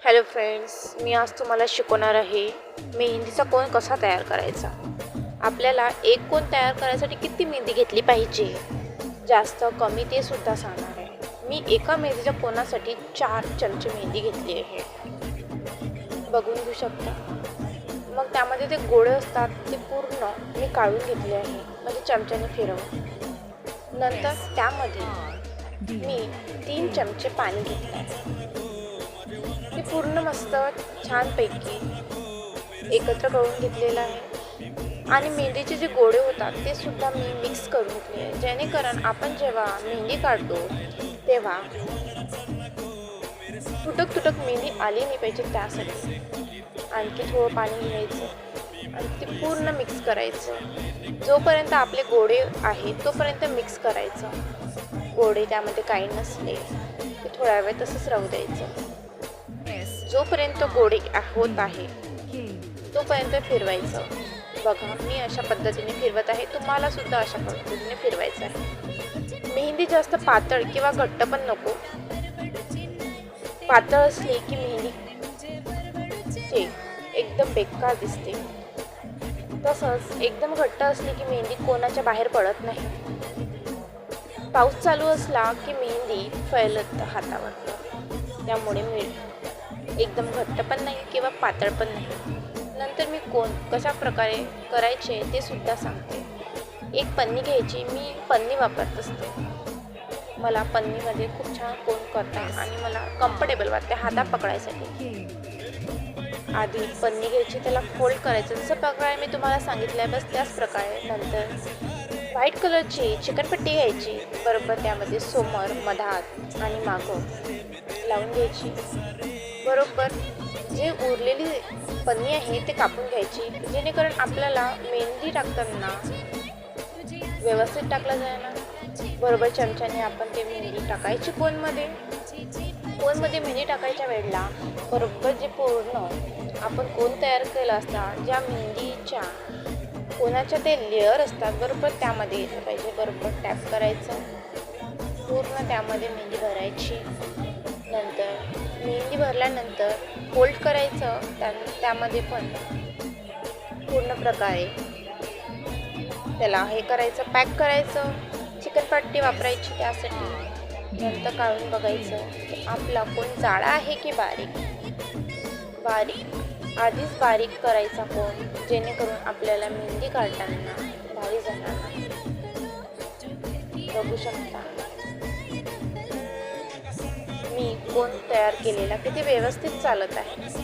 Hello friends, मी आज तुम्हाला शिकवणार आहे मेहंदीचा कोन कसा तयार करायचा. आपल्याला एक कोन तयार करायसाठी किती मेहंदी घेतली पाहिजे, जास्त कमी ते सुद्धा सांगणार आहे. मी एका मेहंदीच्या कोनासाठी 4 चमचे मेहंदी घेतली आहे. बघून घेऊ शकता. मग त्यामध्ये ते गोळे असतात ते पूर्ण मी काढून घेतले आहे, म्हणजे चमच्याने फिरवून. नंतर त्यामध्ये मी 3 चमचे पाणी घेतले आहे. ते पूर्ण मस्त छानपैकी एकत्र करून घेतलेलं आहे. आणि मेहंदीचे जे गोळे होतात ते सुद्धा मी मिक्स करून घेतले आहे, जेणेकरून आपण जेव्हा मेहंदी काढतो तेव्हा तुटक तुटक मेहंदी आली नाही पाहिजे. त्यासाठी आणखी थोडं पाणी घ्यायचं आणि ते पूर्ण मिक्स करायचं. जोपर्यंत आपले गोळे आहेत तोपर्यंत मिक्स करायचं. गोळे त्यामध्ये काही नसले ते थोड्या वेळ तसंच राहू द्यायचं. जोपर्यंत गोळे होत आहे तोपर्यंत फिरवायचं. बघा, मी अशा पद्धतीने फिरवत आहे, तुम्हाला सुद्धा अशा पद्धतीने फिरवायचं आहे. मेहंदी जास्त पातळ किंवा घट्ट पण नको. पातळ असली की मेहंदी एकदम बेकार दिसते, तसंच एकदम घट्ट असली की मेहंदी कोणाच्या बाहेर पडत नाही. पाऊस चालू असला की मेहंदी फैलत हातावर, त्यामुळे मी एकदम घट्ट पण नाही किंवा पातळ पण नाही. नंतर मी कोन कशा प्रकारे करायचे ते सुद्धा सांगते. एक पन्नी घ्यायची. मी पन्नी वापरत असते. मला पन्नीमध्ये खूप छान कोन करता आणि मला कम्फर्टेबल वाटते हातात पकडायसाठी. आधी पन्नी घ्यायची, त्याला फोल्ड करायचं जसं प्रकारे मी तुम्हाला सांगितलं आहे, बस त्याच प्रकारे. नंतर व्हाईट कलरची चिकनपट्टी घ्यायची, बरोबर त्यामध्ये समोर, मधात आणि मागं लावून घ्यायची. बरोबर जे उरलेली पन्नी आहे ते कापून घ्यायची, जेणेकरून आपल्याला मेहंदी टाकताना व्यवस्थित टाकला जाईल. बरोबर चमच्याने आपण ते मेहंदी टाकायची कोनमध्ये मेहंदी टाकायच्या वेळेला बरोबर जे पूर्ण आपण कोन तयार केलं असता, ज्या मेहंदीच्या कोनाच्या ते लेअर असतात बरोबर त्यामध्ये येतं पाहिजे. बरोबर टॅप करायचं, पूर्ण त्यामध्ये मेहंदी भरायची. नंतर मेहंदी भरल्यानंतर फोल्ड करायचं, त्यामध्ये पण पूर्ण प्रकारे त्याला हे करायचं, पॅक करायचं. चिकनपट्टी वापरायची त्यासाठी. नंतर काढून बघायचं की आपला कोन जाडा आहे की बारीक. आधीच बारीक करायचा कोन, जेणेकरून आपल्याला मेहंदी काढताना भारी जाणार नाही. बघू शकता मी कोन तयार केलेला किती व्यवस्थित चालत आहे.